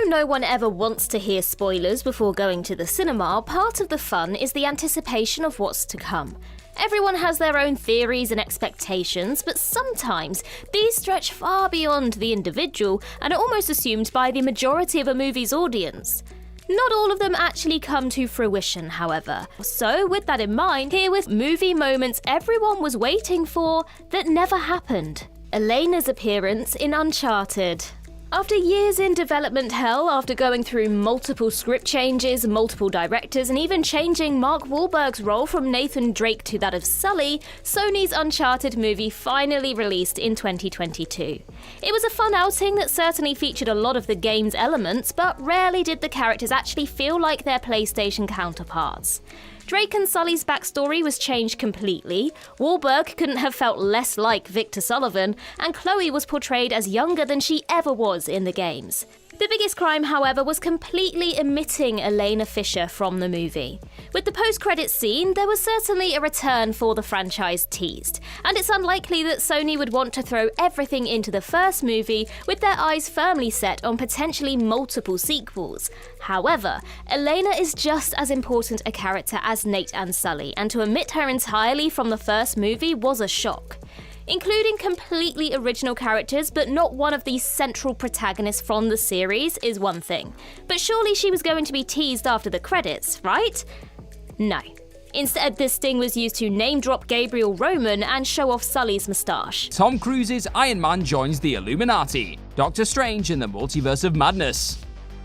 Although no one ever wants to hear spoilers before going to the cinema, part of the fun is the anticipation of what's to come. Everyone has their own theories and expectations, but sometimes these stretch far beyond the individual and are almost assumed by the majority of a movie's audience. Not all of them actually come to fruition, however. So, with that in mind, here with movie moments everyone was waiting for that never happened. Elena's appearance in Uncharted. After years in development hell, after going through multiple script changes, multiple directors, and even changing Mark Wahlberg's role from Nathan Drake to that of Sully, Sony's Uncharted movie finally released in 2022. It was a fun outing that certainly featured a lot of the game's elements, but rarely did the characters actually feel like their PlayStation counterparts. Drake and Sully's backstory was changed completely, Wahlberg couldn't have felt less like Victor Sullivan, and Chloe was portrayed as younger than she ever was in the games. The biggest crime, however, was completely omitting Elena Fisher from the movie. With the post-credits scene, there was certainly a return for the franchise Teased, and it's unlikely that Sony would want to throw everything into the first movie with their eyes firmly set on potentially multiple sequels. However, Elena is just as important a character as Nate and Sully, and to omit her entirely from the first movie was a shock. Including completely original characters but not one of the central protagonists from the series is one thing. But surely she was going to be teased after the credits, right? No. Instead, this sting was used to name-drop Gabriel Roman and show off Sully's moustache. Tom Cruise's Iron Man joins the Illuminati. Doctor Strange in the Multiverse of Madness.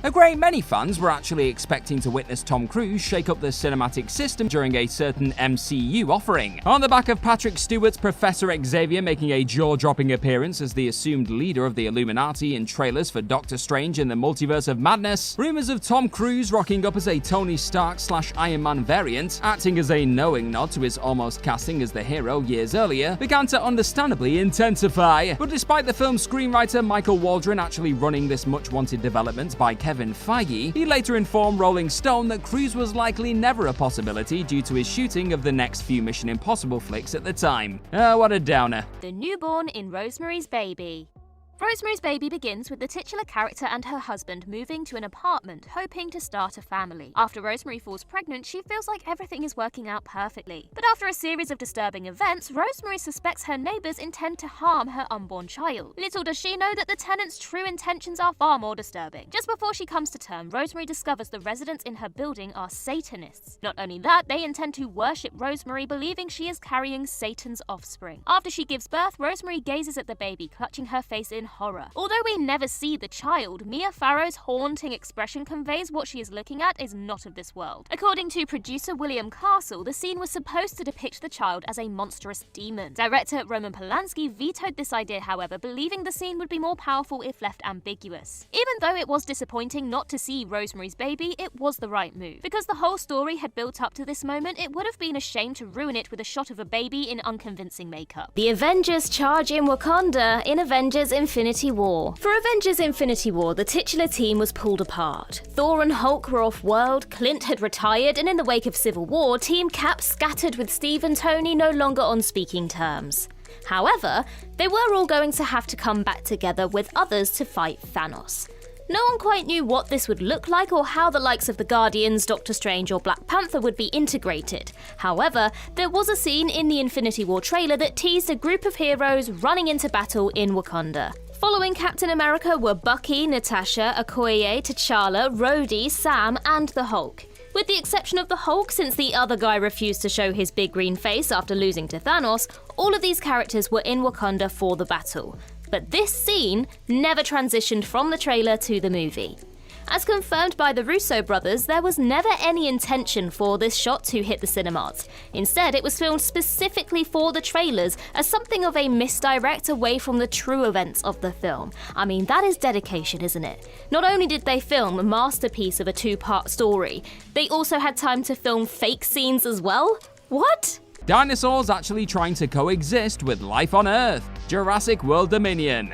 A great many fans were actually expecting to witness Tom Cruise shake up the cinematic system during a certain MCU offering. On the back of Patrick Stewart's Professor Xavier making a jaw-dropping appearance as the assumed leader of the Illuminati in trailers for Doctor Strange in the Multiverse of Madness, rumors of Tom Cruise rocking up as a Tony Stark/Iron Man variant, acting as a knowing nod to his almost casting as the hero years earlier, began to understandably intensify. But despite the film's screenwriter Michael Waldron actually running this much-wanted development by Kevin Feige, he later informed Rolling Stone that Cruise was likely never a possibility due to his shooting of the next few Mission Impossible flicks at the time. What a downer. The newborn in Rosemary's Baby. Rosemary's Baby begins with the titular character and her husband moving to an apartment, hoping to start a family. After Rosemary falls pregnant, she feels like everything is working out perfectly. But after a series of disturbing events, Rosemary suspects her neighbors intend to harm her unborn child. Little does she know that the tenants' true intentions are far more disturbing. Just before she comes to term, Rosemary discovers the residents in her building are Satanists. Not only that, they intend to worship Rosemary, believing she is carrying Satan's offspring. After she gives birth, Rosemary gazes at the baby, clutching her face in horror. Although we never see the child, Mia Farrow's haunting expression conveys what she is looking at is not of this world. According to producer William Castle, the scene was supposed to depict the child as a monstrous demon. Director Roman Polanski vetoed this idea, however, believing the scene would be more powerful if left ambiguous. Even though it was disappointing not to see Rosemary's Baby, it was the right move. Because the whole story had built up to this moment, it would have been a shame to ruin it with a shot of a baby in unconvincing makeup. The Avengers charge in Wakanda in Avengers Infinity War. For Avengers Infinity War, the titular team was pulled apart. Thor and Hulk were off-world, Clint had retired, and in the wake of Civil War, Team Cap scattered with Steve and Tony no longer on speaking terms. However, they were all going to have to come back together with others to fight Thanos. No one quite knew what this would look like or how the likes of the Guardians, Doctor Strange or Black Panther would be integrated. However, there was a scene in the Infinity War trailer that teased a group of heroes running into battle in Wakanda. Following Captain America were Bucky, Natasha, Okoye, T'Challa, Rhodey, Sam and the Hulk. With the exception of the Hulk, since the other guy refused to show his big green face after losing to Thanos, all of these characters were in Wakanda for the battle. But this scene never transitioned from the trailer to the movie. As confirmed by the Russo brothers, there was never any intention for this shot to hit the cinemas. Instead, it was filmed specifically for the trailers as something of a misdirect away from the true events of the film. I mean, that is dedication, isn't it? Not only did they film a masterpiece of a two-part story, they also had time to film fake scenes as well? What? Dinosaurs actually trying to coexist with life on Earth. Jurassic World Dominion.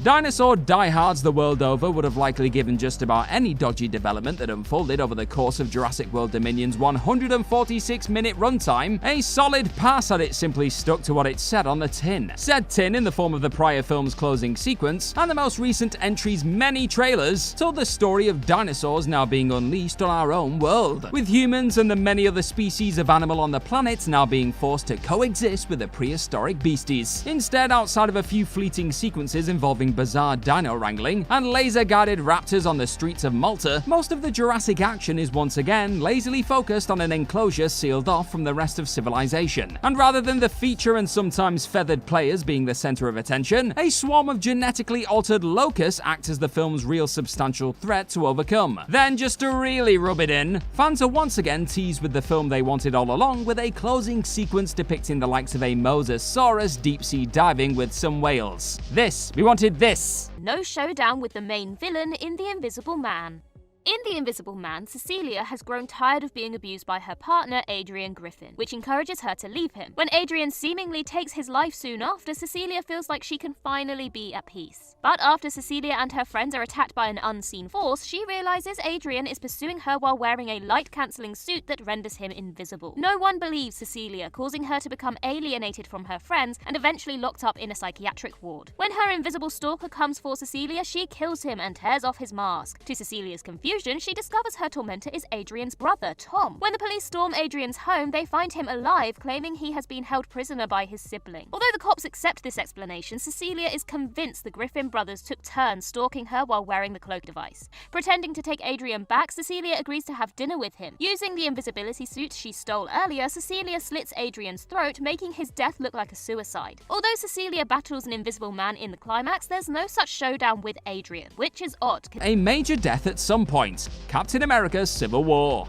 Dinosaur diehards the world over would have likely given just about any dodgy development that unfolded over the course of Jurassic World Dominion's 146-minute runtime a solid pass had it simply stuck to what it said on the tin. Said tin, in the form of the prior film's closing sequence and the most recent entry's many trailers, told the story of dinosaurs now being unleashed on our own world, with humans and the many other species of animal on the planet now being forced to coexist with the prehistoric beasties. Instead, outside of a few fleeting sequences involving bizarre dino wrangling and laser-guided raptors on the streets of Malta, most of the Jurassic action is once again lazily focused on an enclosure sealed off from the rest of civilization. And rather than the feature and sometimes feathered players being the center of attention, a swarm of genetically altered locusts act as the film's real substantial threat to overcome. Then, just to really rub it in, fans are once again teased with the film they wanted all along, with a closing sequence depicting the likes of a Mosasaurus deep-sea diving with some whales. We wanted this. No showdown with the main villain in The Invisible Man. In The Invisible Man, Cecilia has grown tired of being abused by her partner, Adrian Griffin, which encourages her to leave him. When Adrian seemingly takes his life soon after, Cecilia feels like she can finally be at peace. But after Cecilia and her friends are attacked by an unseen force, she realizes Adrian is pursuing her while wearing a light-cancelling suit that renders him invisible. No one believes Cecilia, causing her to become alienated from her friends and eventually locked up in a psychiatric ward. When her invisible stalker comes for Cecilia, she kills him and tears off his mask. To Cecilia's confusion, she discovers her tormentor is Adrian's brother, Tom. When the police storm Adrian's home, they find him alive, claiming he has been held prisoner by his sibling. Although the cops accept this explanation, Cecilia is convinced the Griffin brothers took turns stalking her while wearing the cloak device. Pretending to take Adrian back, Cecilia agrees to have dinner with him. Using the invisibility suit she stole earlier, Cecilia slits Adrian's throat, making his death look like a suicide. Although Cecilia battles an invisible man in the climax, there's no such showdown with Adrian, which is odd. A major death at some point. Captain America: Civil War.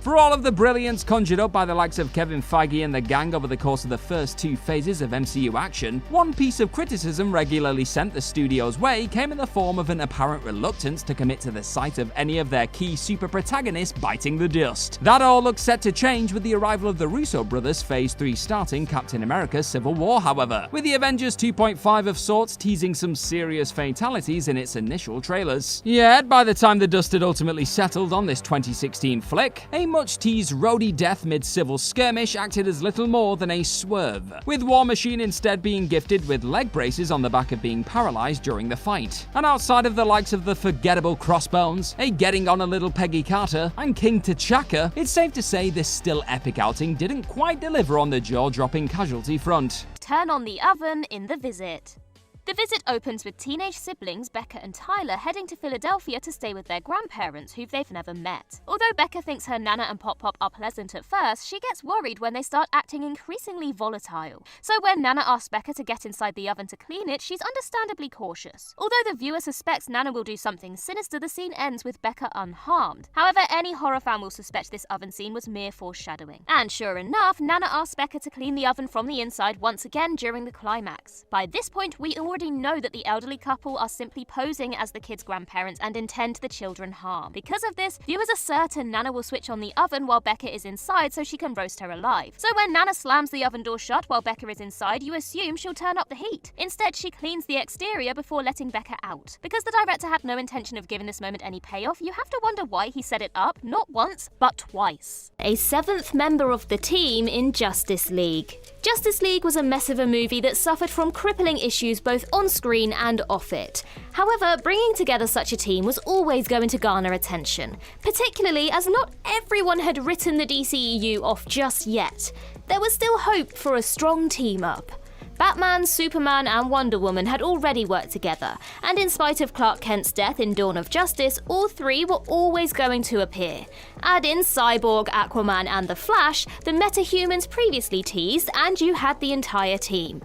For all of the brilliance conjured up by the likes of Kevin Feige and the gang over the course of the first two phases of MCU action, one piece of criticism regularly sent the studio's way came in the form of an apparent reluctance to commit to the sight of any of their key super protagonists biting the dust. That all looks set to change with the arrival of the Russo brothers' Phase 3 starting Captain America: Civil War, however, with the Avengers 2.5 of sorts teasing some serious fatalities in its initial trailers. Yet, by the time the dust had ultimately settled on this 2016 flick, a much-teased Rhodey death mid-civil skirmish acted as little more than a swerve, with War Machine instead being gifted with leg braces on the back of being paralyzed during the fight. And outside of the likes of the forgettable Crossbones, a getting on a little Peggy Carter, and King T'Chaka, it's safe to say this still epic outing didn't quite deliver on the jaw-dropping casualty front. Turn on the oven in The Visit. The Visit opens with teenage siblings Becca and Tyler heading to Philadelphia to stay with their grandparents, who they've never met. Although Becca thinks her Nana and Pop Pop are pleasant at first, she gets worried when they start acting increasingly volatile. So when Nana asks Becca to get inside the oven to clean it, she's understandably cautious. Although the viewer suspects Nana will do something sinister, the scene ends with Becca unharmed. However, any horror fan will suspect this oven scene was mere foreshadowing. And sure enough, Nana asks Becca to clean the oven from the inside once again during the climax. By this point, we already know that the elderly couple are simply posing as the kids' grandparents and intend the children harm. Because of this, viewers are certain Nana will switch on the oven while Becca is inside so she can roast her alive. So when Nana slams the oven door shut while Becca is inside, you assume she'll turn up the heat. Instead, she cleans the exterior before letting Becca out. Because the director had no intention of giving this moment any payoff, you have to wonder why he set it up, not once, but twice. A seventh member of the team in Justice League. Justice League was a mess of a movie that suffered from crippling issues both on screen and off it. However, bringing together such a team was always going to garner attention, particularly as not everyone had written the DCEU off just yet. There was still hope for a strong team-up. Batman, Superman and Wonder Woman had already worked together, and in spite of Clark Kent's death in Dawn of Justice, all three were always going to appear. Add in Cyborg, Aquaman and The Flash, the metahumans previously teased, and you had the entire team.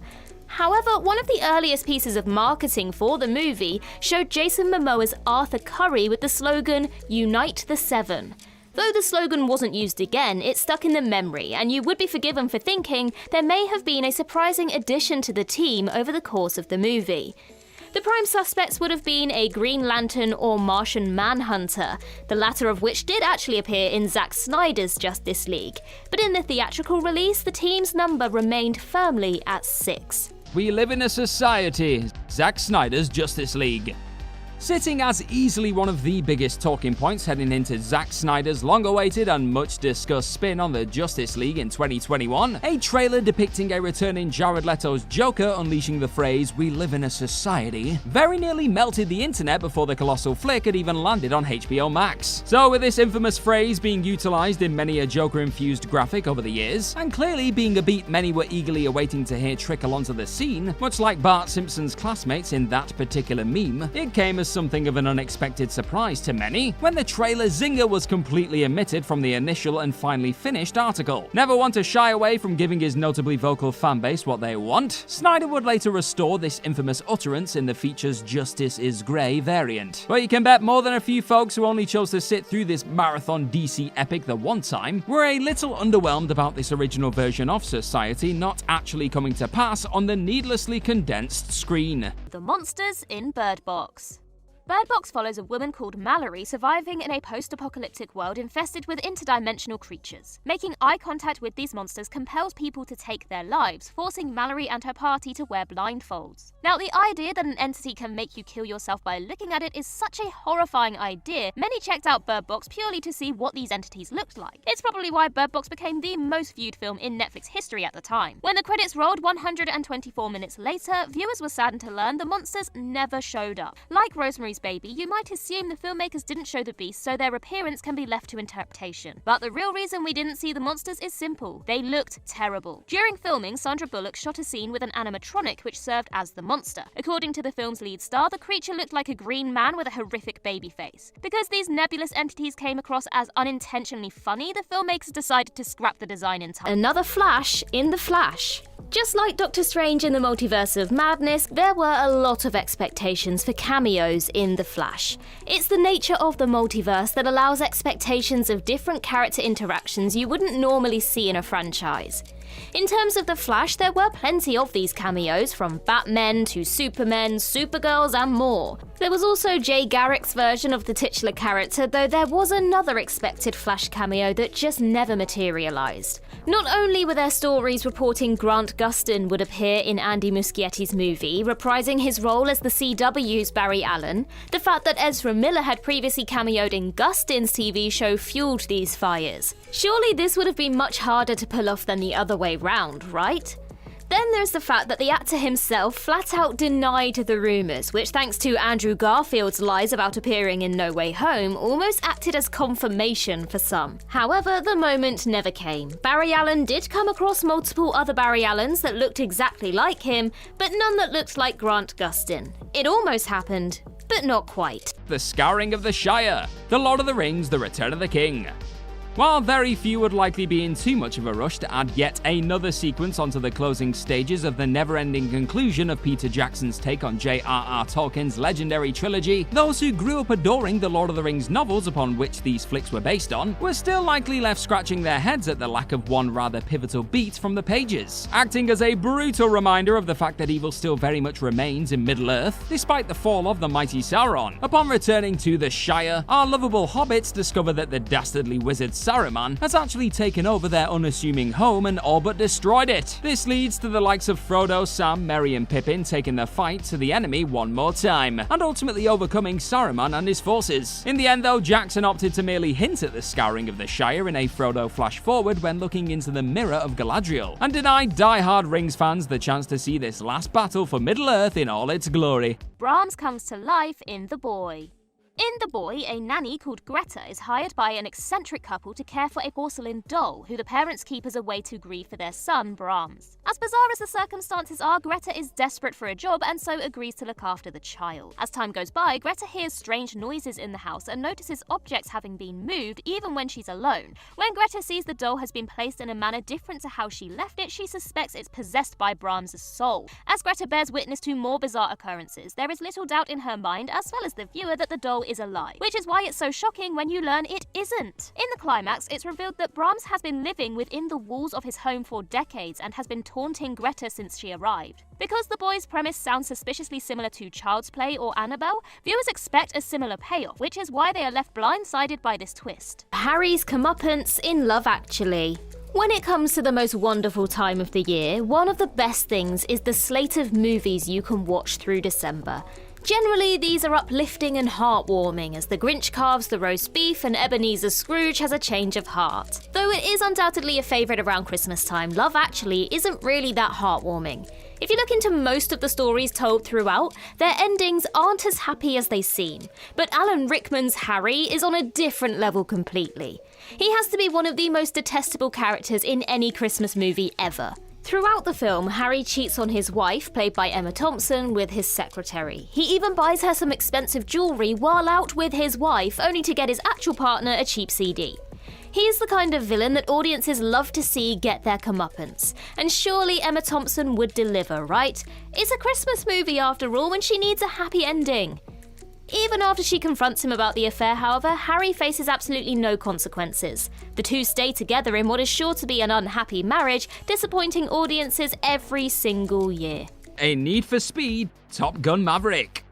However, one of the earliest pieces of marketing for the movie showed Jason Momoa's Arthur Curry with the slogan, "Unite the Seven." Though the slogan wasn't used again, it stuck in the memory, and you would be forgiven for thinking there may have been a surprising addition to the team over the course of the movie. The prime suspects would have been a Green Lantern or Martian Manhunter, the latter of which did actually appear in Zack Snyder's Justice League, but in the theatrical release, the team's number remained firmly at 6. We live in a society. Zack Snyder's Justice League. Sitting as easily one of the biggest talking points heading into Zack Snyder's long-awaited and much-discussed spin on the Justice League in 2021, a trailer depicting a returning Jared Leto's Joker unleashing the phrase, "We live in a society," very nearly melted the internet before the colossal flick had even landed on HBO Max. So with this infamous phrase being utilized in many a Joker-infused graphic over the years, and clearly being a beat many were eagerly awaiting to hear trickle onto the scene, much like Bart Simpson's classmates in that particular meme, it came as something of an unexpected surprise to many when the trailer zinger was completely omitted from the initial and finally finished article. Never one to shy away from giving his notably vocal fanbase what they want, Snyder would later restore this infamous utterance in the feature's Justice is Grey variant. But you can bet more than a few folks who only chose to sit through this marathon DC epic the one time were a little underwhelmed about this original version of society not actually coming to pass on the needlessly condensed screen. The monsters in Bird Box. Bird Box follows a woman called Mallory surviving in a post-apocalyptic world infested with interdimensional creatures. Making eye contact with these monsters compels people to take their lives, forcing Mallory and her party to wear blindfolds. Now, the idea that an entity can make you kill yourself by looking at it is such a horrifying idea, many checked out Bird Box purely to see what these entities looked like. It's probably why Bird Box became the most viewed film in Netflix history at the time. When the credits rolled 124 minutes later, viewers were saddened to learn the monsters never showed up. Like Rosemary's Baby, you might assume the filmmakers didn't show the beasts so their appearance can be left to interpretation. But the real reason we didn't see the monsters is simple. They looked terrible. During filming, Sandra Bullock shot a scene with an animatronic which served as the monster. According to the film's lead star, the creature looked like a green man with a horrific baby face. Because these nebulous entities came across as unintentionally funny, the filmmakers decided to scrap the design entirely. Another Flash in the Flash. Just like Doctor Strange in the Multiverse of Madness, there were a lot of expectations for cameos in The Flash. It's the nature of the multiverse that allows expectations of different character interactions you wouldn't normally see in a franchise. In terms of The Flash, there were plenty of these cameos, from Batmen to Supermen, Supergirls and more. There was also Jay Garrick's version of the titular character, though there was another expected Flash cameo that just never materialised. Not only were there stories reporting Grant Gustin would appear in Andy Muschietti's movie, reprising his role as the CW's Barry Allen, the fact that Ezra Miller had previously cameoed in Gustin's TV show fueled these fires. Surely this would have been much harder to pull off than the other way round, right? Then there's the fact that the actor himself flat out denied the rumours, which thanks to Andrew Garfield's lies about appearing in No Way Home, almost acted as confirmation for some. However, the moment never came. Barry Allen did come across multiple other Barry Allens that looked exactly like him, but none that looked like Grant Gustin. It almost happened, but not quite. The Scouring of the Shire. The Lord of the Rings, The Return of the King. While very few would likely be in too much of a rush to add yet another sequence onto the closing stages of the never-ending conclusion of Peter Jackson's take on J.R.R. Tolkien's legendary trilogy, those who grew up adoring the Lord of the Rings novels upon which these flicks were based on were still likely left scratching their heads at the lack of one rather pivotal beat from the pages, acting as a brutal reminder of the fact that evil still very much remains in Middle-earth, despite the fall of the mighty Sauron. Upon returning to the Shire, our lovable hobbits discover that the dastardly wizard Saruman has actually taken over their unassuming home and all but destroyed it. This leads to the likes of Frodo, Sam, Merry and Pippin taking the fight to the enemy one more time, and ultimately overcoming Saruman and his forces. In the end though, Jackson opted to merely hint at the Scouring of the Shire in a Frodo flash forward when looking into the mirror of Galadriel, and denied die-hard Rings fans the chance to see this last battle for Middle-earth in all its glory. Brahms comes to life in The Boy. In The Boy, a nanny called Greta is hired by an eccentric couple to care for a porcelain doll, who the parents keep as a way to grieve for their son, Brahms. As bizarre as the circumstances are, Greta is desperate for a job and so agrees to look after the child. As time goes by, Greta hears strange noises in the house and notices objects having been moved even when she's alone. When Greta sees the doll has been placed in a manner different to how she left it, she suspects it's possessed by Brahms' soul. As Greta bears witness to more bizarre occurrences, there is little doubt in her mind, as well as the viewer, that the doll is a lie, which is why it's so shocking when you learn it isn't. In the climax, it's revealed that Brahms has been living within the walls of his home for decades and has been taunting Greta since she arrived. Because The Boy's premise sounds suspiciously similar to Child's Play or Annabelle, viewers expect a similar payoff, which is why they are left blindsided by this twist. Harry's comeuppance in Love Actually. When it comes to the most wonderful time of the year, one of the best things is the slate of movies you can watch through December. Generally, these are uplifting and heartwarming as the Grinch carves the roast beef and Ebenezer Scrooge has a change of heart. Though it is undoubtedly a favourite around Christmas time, Love Actually isn't really that heartwarming. If you look into most of the stories told throughout, their endings aren't as happy as they seem. But Alan Rickman's Harry is on a different level completely. He has to be one of the most detestable characters in any Christmas movie ever. Throughout the film, Harry cheats on his wife, played by Emma Thompson, with his secretary. He even buys her some expensive jewellery while out with his wife, only to get his actual partner a cheap CD. He is the kind of villain that audiences love to see get their comeuppance. And surely Emma Thompson would deliver, right? It's a Christmas movie after all, and she needs a happy ending. Even after she confronts him about the affair, however, Harry faces absolutely no consequences. The two stay together in what is sure to be an unhappy marriage, disappointing audiences every single year. A Need for Speed Top Gun Maverick.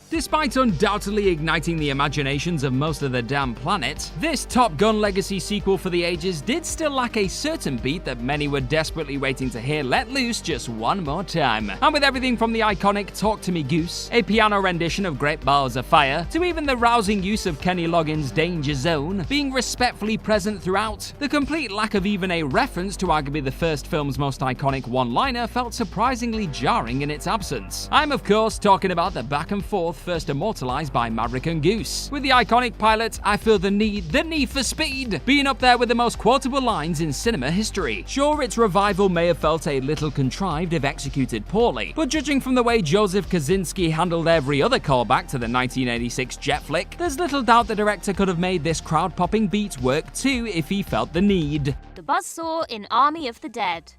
Despite undoubtedly igniting the imaginations of most of the damn planet, this Top Gun legacy sequel for the ages did still lack a certain beat that many were desperately waiting to hear let loose just one more time. And with everything from the iconic Talk to Me Goose, a piano rendition of Great Balls of Fire, to even the rousing use of Kenny Loggins' Danger Zone being respectfully present throughout, the complete lack of even a reference to arguably the first film's most iconic one-liner felt surprisingly jarring in its absence. I'm of course talking about the back and forth first immortalized by Maverick and Goose. With the iconic pilot, I feel the need for speed, being up there with the most quotable lines in cinema history. Sure, its revival may have felt a little contrived if executed poorly, but judging from the way Joseph Kosinski handled every other callback to the 1986 jet flick, there's little doubt the director could have made this crowd-popping beat work too if he felt the need. The buzzsaw in Army of the Dead.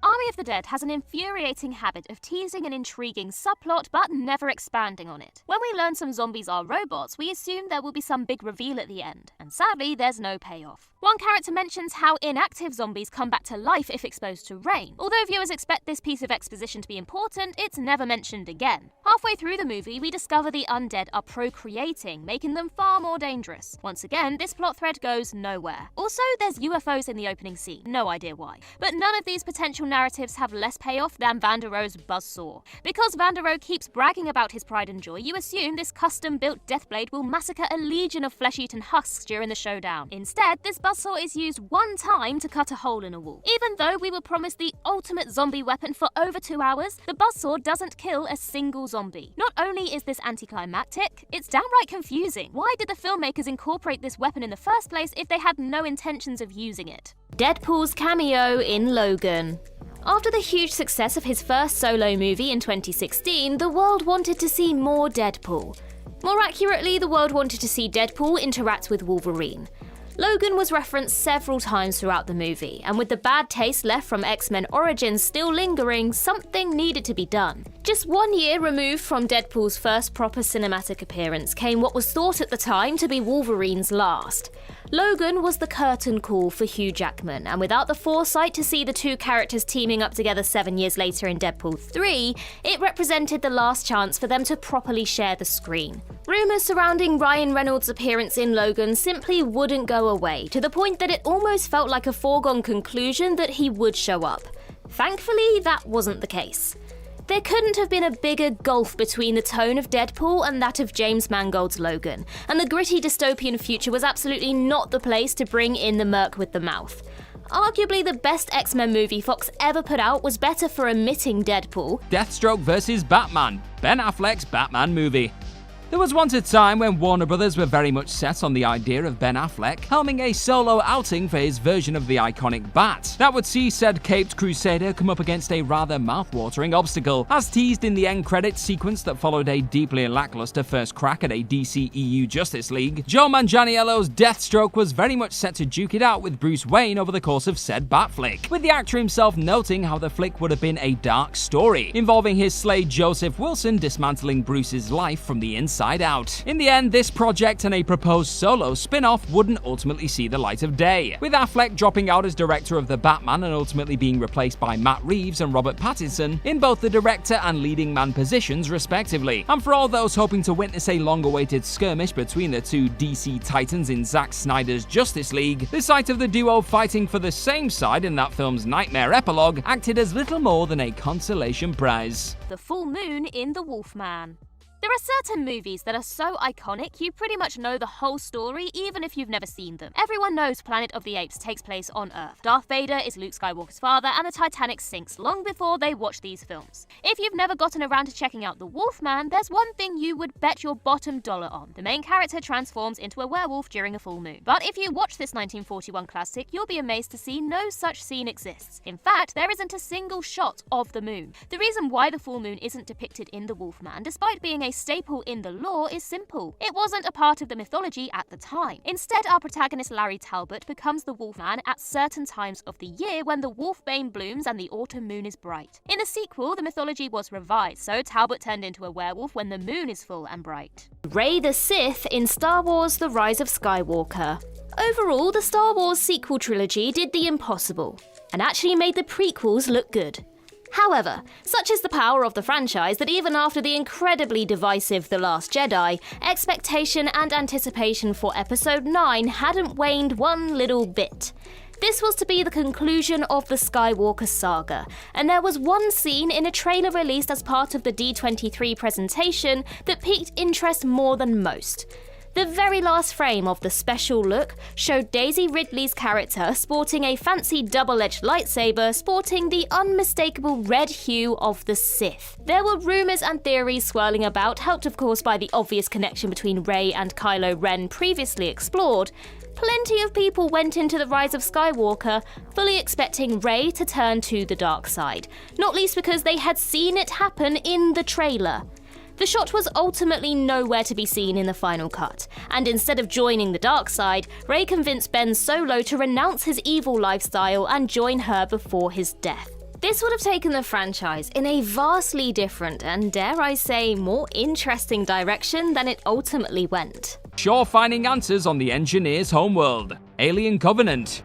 Army of the Dead has an infuriating habit of teasing an intriguing subplot but never expanding on it. When we learn some zombies are robots, we assume there will be some big reveal at the end, and sadly there's no payoff. One character mentions how inactive zombies come back to life if exposed to rain. Although viewers expect this piece of exposition to be important, it's never mentioned again. Halfway through the movie, we discover the undead are procreating, making them far more dangerous. Once again, this plot thread goes nowhere. Also, there's UFOs in the opening scene, no idea why. But none of these potential narratives have less payoff than Van der Rohe's buzzsaw. Because Van der Rohe keeps bragging about his pride and joy, you assume this custom-built Deathblade will massacre a legion of flesh-eaten husks during the showdown. Instead, this buzzsaw is used one time to cut a hole in a wall. Even though we were promised the ultimate zombie weapon for over 2 hours, the buzzsaw doesn't kill a single zombie. Not only is this anticlimactic, it's downright confusing. Why did the filmmakers incorporate this weapon in the first place if they had no intentions of using it? Deadpool's cameo in Logan. After the huge success of his first solo movie in 2016, the world wanted to see more Deadpool. More accurately, the world wanted to see Deadpool interact with Wolverine. Logan was referenced several times throughout the movie, and with the bad taste left from X-Men Origins still lingering, something needed to be done. Just 1 year removed from Deadpool's first proper cinematic appearance came what was thought at the time to be Wolverine's last. Logan was the curtain call for Hugh Jackman, and without the foresight to see the two characters teaming up together 7 years later in Deadpool 3, it represented the last chance for them to properly share the screen. Rumours surrounding Ryan Reynolds' appearance in Logan simply wouldn't go away, to the point that it almost felt like a foregone conclusion that he would show up. Thankfully, that wasn't the case. There couldn't have been a bigger gulf between the tone of Deadpool and that of James Mangold's Logan, and the gritty dystopian future was absolutely not the place to bring in the merc with the mouth. Arguably the best X-Men movie Fox ever put out was better for omitting Deadpool. Deathstroke vs. Batman, Ben Affleck's Batman movie. There was once a time when Warner Brothers were very much set on the idea of Ben Affleck helming a solo outing for his version of the iconic Bat. That would see said caped crusader come up against a rather mouth-watering obstacle, as teased in the end credits sequence that followed a deeply lackluster first crack at a DC EU Justice League. Joe Manganiello's Deathstroke was very much set to duke it out with Bruce Wayne over the course of said Bat flick, with the actor himself noting how the flick would have been a dark story, involving his Slade Joseph Wilson dismantling Bruce's life from the inside. Inside Out. In the end, this project and a proposed solo spin-off wouldn't ultimately see the light of day, with Affleck dropping out as director of The Batman and ultimately being replaced by Matt Reeves and Robert Pattinson in both the director and leading man positions respectively. And for all those hoping to witness a long-awaited skirmish between the two DC titans in Zack Snyder's Justice League, the sight of the duo fighting for the same side in that film's nightmare epilogue acted as little more than a consolation prize. The full moon in The Wolfman. There are certain movies that are so iconic you pretty much know the whole story even if you've never seen them. Everyone knows Planet of the Apes takes place on Earth. Darth Vader is Luke Skywalker's father and the Titanic sinks long before they watch these films. If you've never gotten around to checking out The Wolfman, there's one thing you would bet your bottom dollar on. The main character transforms into a werewolf during a full moon. But if you watch this 1941 classic, you'll be amazed to see no such scene exists. In fact, there isn't a single shot of the moon. The reason why the full moon isn't depicted in The Wolfman, despite being a staple in the lore, is simple. It wasn't a part of the mythology at the time. Instead, our protagonist Larry Talbot becomes the Wolfman at certain times of the year when the wolfbane blooms and the autumn moon is bright. In the sequel, the mythology was revised, so Talbot turned into a werewolf when the moon is full and bright. Rey the Sith in Star Wars: The Rise of Skywalker. Overall, the Star Wars sequel trilogy did the impossible, and actually made the prequels look good. However, such is the power of the franchise that even after the incredibly divisive The Last Jedi, expectation and anticipation for Episode 9 hadn't waned one little bit. This was to be the conclusion of the Skywalker saga, and there was one scene in a trailer released as part of the D23 presentation that piqued interest more than most. The very last frame of the special look showed Daisy Ridley's character sporting a fancy double-edged lightsaber sporting the unmistakable red hue of the Sith. There were rumours and theories swirling about, helped of course by the obvious connection between Rey and Kylo Ren previously explored. Plenty of people went into The Rise of Skywalker fully expecting Rey to turn to the dark side, not least because they had seen it happen in the trailer. The shot was ultimately nowhere to be seen in the final cut, and instead of joining the dark side, Rey convinced Ben Solo to renounce his evil lifestyle and join her before his death. This would have taken the franchise in a vastly different and, dare I say, more interesting direction than it ultimately went. Shaw finding answers on the Engineer's Homeworld. Alien Covenant.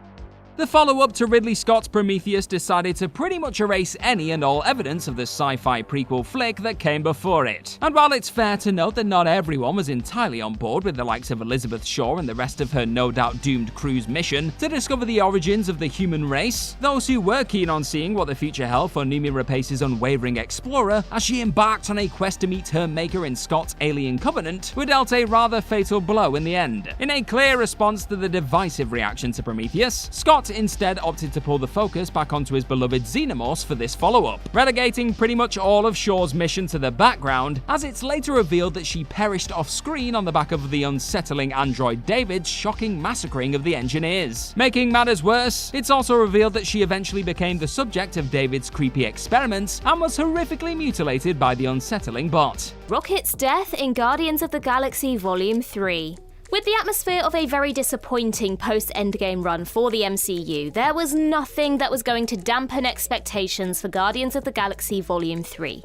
The follow-up to Ridley Scott's Prometheus decided to pretty much erase any and all evidence of the sci-fi prequel flick that came before it. And while it's fair to note that not everyone was entirely on board with the likes of Elizabeth Shaw and the rest of her no doubt doomed crew's mission to discover the origins of the human race, those who were keen on seeing what the future held for Noomi Rapace's unwavering explorer as she embarked on a quest to meet her maker in Scott's Alien Covenant were dealt a rather fatal blow in the end. In a clear response to the divisive reaction to Prometheus, Scott instead opted to pull the focus back onto his beloved Xenomorphs for this follow-up, relegating pretty much all of Shaw's mission to the background, as it's later revealed that she perished off-screen on the back of the unsettling android David's shocking massacring of the Engineers. Making matters worse, it's also revealed that she eventually became the subject of David's creepy experiments and was horrifically mutilated by the unsettling bot. Rocket's death in Guardians of the Galaxy Volume 3. With the atmosphere of a very disappointing post-Endgame run for the MCU, there was nothing that was going to dampen expectations for Guardians of the Galaxy Volume 3.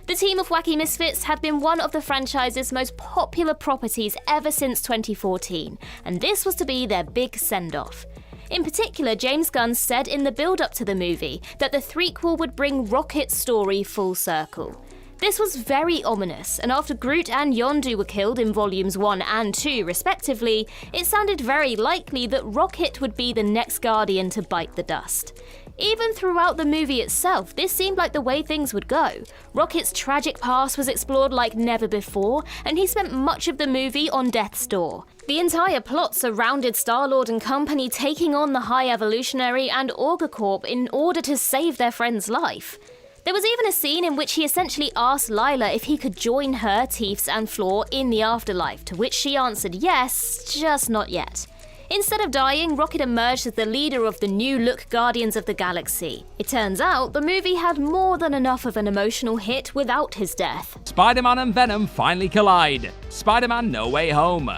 The team of wacky misfits had been one of the franchise's most popular properties ever since 2014, and this was to be their big send-off. In particular, James Gunn said in the build-up to the movie that the threequel would bring Rocket's story full circle. This was very ominous, and after Groot and Yondu were killed in Volumes 1 and 2 respectively, it sounded very likely that Rocket would be the next Guardian to bite the dust. Even throughout the movie itself, this seemed like the way things would go. Rocket's tragic past was explored like never before, and he spent much of the movie on death's door. The entire plot surrounded Star-Lord and company taking on the High Evolutionary and Augur Corp in order to save their friend's life. There was even a scene in which he essentially asked Lila if he could join her, Teefs, and Floor in the afterlife, to which she answered yes, just not yet. Instead of dying, Rocket emerged as the leader of the new-look Guardians of the Galaxy. It turns out the movie had more than enough of an emotional hit without his death. Spider-Man and Venom finally collide. Spider-Man No Way Home.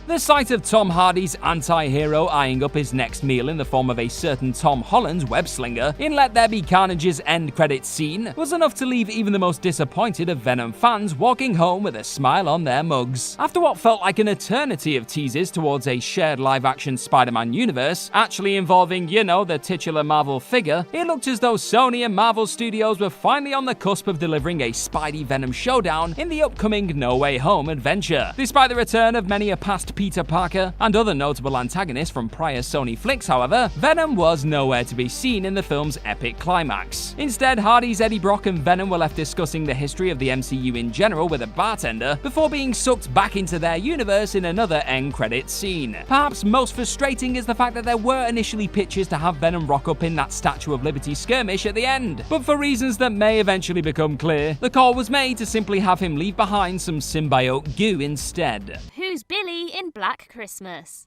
The sight of Tom Hardy's anti-hero eyeing up his next meal in the form of a certain Tom Holland's web-slinger in Let There Be Carnage's end credits scene was enough to leave even the most disappointed of Venom fans walking home with a smile on their mugs. After what felt like an eternity of teases towards a shared live-action Spider-Man universe, actually involving, the titular Marvel figure, it looked as though Sony and Marvel Studios were finally on the cusp of delivering a Spidey-Venom showdown in the upcoming No Way Home adventure. Despite the return of many a past Peter Parker and other notable antagonists from prior Sony flicks, however, Venom was nowhere to be seen in the film's epic climax. Instead, Hardy's Eddie Brock and Venom were left discussing the history of the MCU in general with a bartender before being sucked back into their universe in another end credits scene. Perhaps most frustrating is the fact that there were initially pitches to have Venom rock up in that Statue of Liberty skirmish at the end, but for reasons that may eventually become clear, the call was made to simply have him leave behind some symbiote goo instead. Who's Billy in Black Christmas?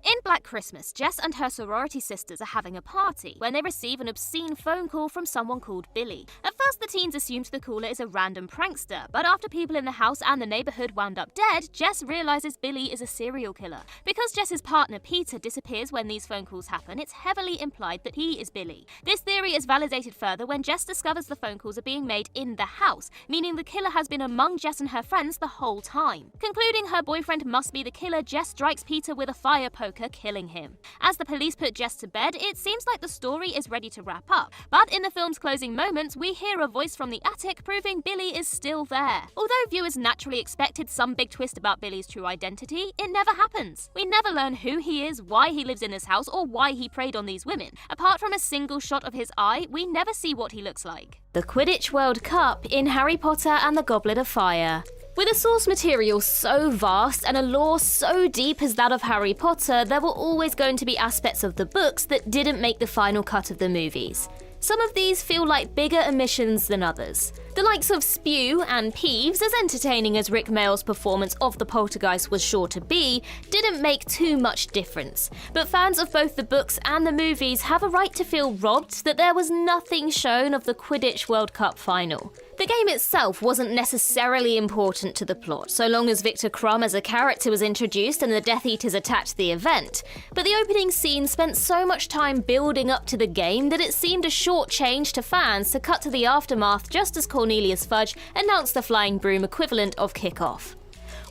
In Black Christmas, Jess and her sorority sisters are having a party when they receive an obscene phone call from someone called Billy. At first, the teens assumed the caller is a random prankster, but after people in the house and the neighborhood wound up dead, Jess realizes Billy is a serial killer. Because Jess's partner Peter disappears when these phone calls happen, it's heavily implied that he is Billy. This theory is validated further when Jess discovers the phone calls are being made in the house, meaning the killer has been among Jess and her friends the whole time. Concluding her boyfriend must be the killer, Jess strikes Peter with a fire poker, killing him. As the police put Jess to bed, it seems like the story is ready to wrap up, but in the film's closing moments, we hear a voice from the attic proving Billy is still there. Although viewers naturally expected some big twist about Billy's true identity, it never happens. We never learn who he is, why he lives in this house, or why he preyed on these women. Apart from a single shot of his eye, we never see what he looks like. The Quidditch World Cup in Harry Potter and the Goblet of Fire. With a source material so vast and a lore so deep as that of Harry Potter, there were always going to be aspects of the books that didn't make the final cut of the movies. Some of these feel like bigger omissions than others. The likes of Spew and Peeves, as entertaining as Rick Mayall's performance of the Poltergeist was sure to be, didn't make too much difference. But fans of both the books and the movies have a right to feel robbed that there was nothing shown of the Quidditch World Cup final. The game itself wasn't necessarily important to the plot, so long as Victor Crumb as a character was introduced and the Death Eaters attacked the event, but the opening scene spent so much time building up to the game that it seemed a short change to fans to cut to the aftermath just as Cornelius Fudge announced the flying broom equivalent of kickoff.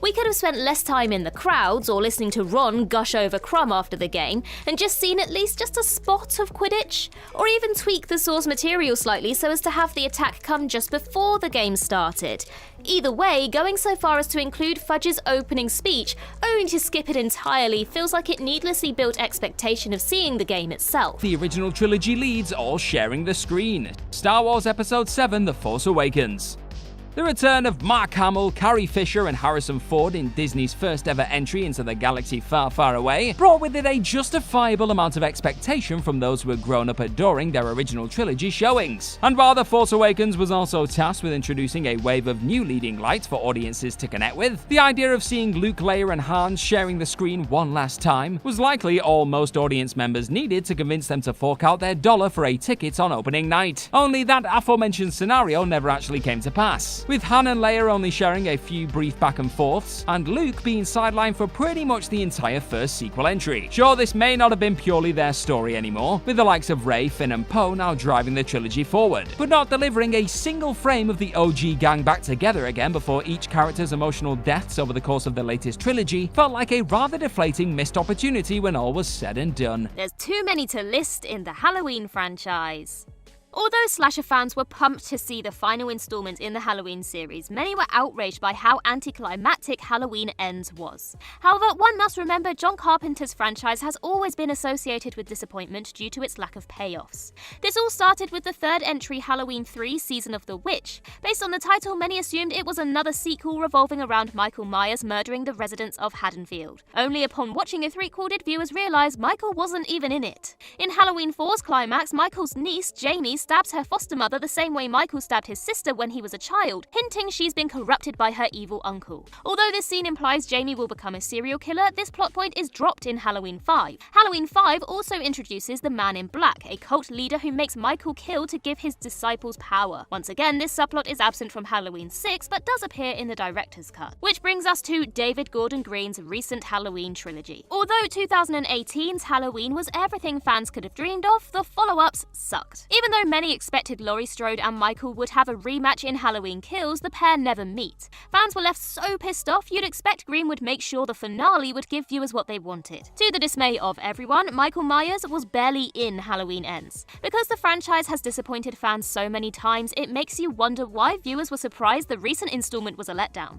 We could have spent less time in the crowds or listening to Ron gush over Crumb after the game and just seen at least just a spot of Quidditch, or even tweak the source material slightly so as to have the attack come just before the game started. Either way, going so far as to include Fudge's opening speech, only to skip it entirely, feels like it needlessly built expectation of seeing the game itself. The original trilogy leads all sharing the screen. Star Wars Episode 7 The Force Awakens. The return of Mark Hamill, Carrie Fisher, and Harrison Ford in Disney's first ever entry into the galaxy far, far away brought with it a justifiable amount of expectation from those who had grown up adoring their original trilogy showings. And while The Force Awakens was also tasked with introducing a wave of new leading lights for audiences to connect with, the idea of seeing Luke, Leia, and Han sharing the screen one last time was likely all most audience members needed to convince them to fork out their $1 for a ticket on opening night. Only that aforementioned scenario never actually came to pass, with Han and Leia only sharing a few brief back and forths, and Luke being sidelined for pretty much the entire first sequel entry. Sure, this may not have been purely their story anymore, with the likes of Rey, Finn, and Poe now driving the trilogy forward, but not delivering a single frame of the OG gang back together again before each character's emotional deaths over the course of the latest trilogy felt like a rather deflating missed opportunity when all was said and done. There's too many to list in the Halloween franchise. Although slasher fans were pumped to see the final installment in the Halloween series, many were outraged by how anticlimactic Halloween Ends was. However, one must remember John Carpenter's franchise has always been associated with disappointment due to its lack of payoffs. This all started with the third entry, Halloween 3 Season of the Witch. Based on the title, many assumed it was another sequel revolving around Michael Myers murdering the residents of Haddonfield. Only upon watching a threequel did viewers realise Michael wasn't even in it. In Halloween 4's climax, Michael's niece, Jamie, stabs her foster mother the same way Michael stabbed his sister when he was a child, hinting she's been corrupted by her evil uncle. Although this scene implies Jamie will become a serial killer, this plot point is dropped in Halloween 5. Halloween 5 also introduces the Man in Black, a cult leader who makes Michael kill to give his disciples power. Once again, this subplot is absent from Halloween 6, but does appear in the director's cut. Which brings us to David Gordon Green's recent Halloween trilogy. Although 2018's Halloween was everything fans could have dreamed of, the follow-ups sucked. Even though many expected Laurie Strode and Michael would have a rematch in Halloween Kills, the pair never meet. Fans were left so pissed off, you'd expect Green would make sure the finale would give viewers what they wanted. To the dismay of everyone, Michael Myers was barely in Halloween Ends. Because the franchise has disappointed fans so many times, it makes you wonder why viewers were surprised the recent installment was a letdown.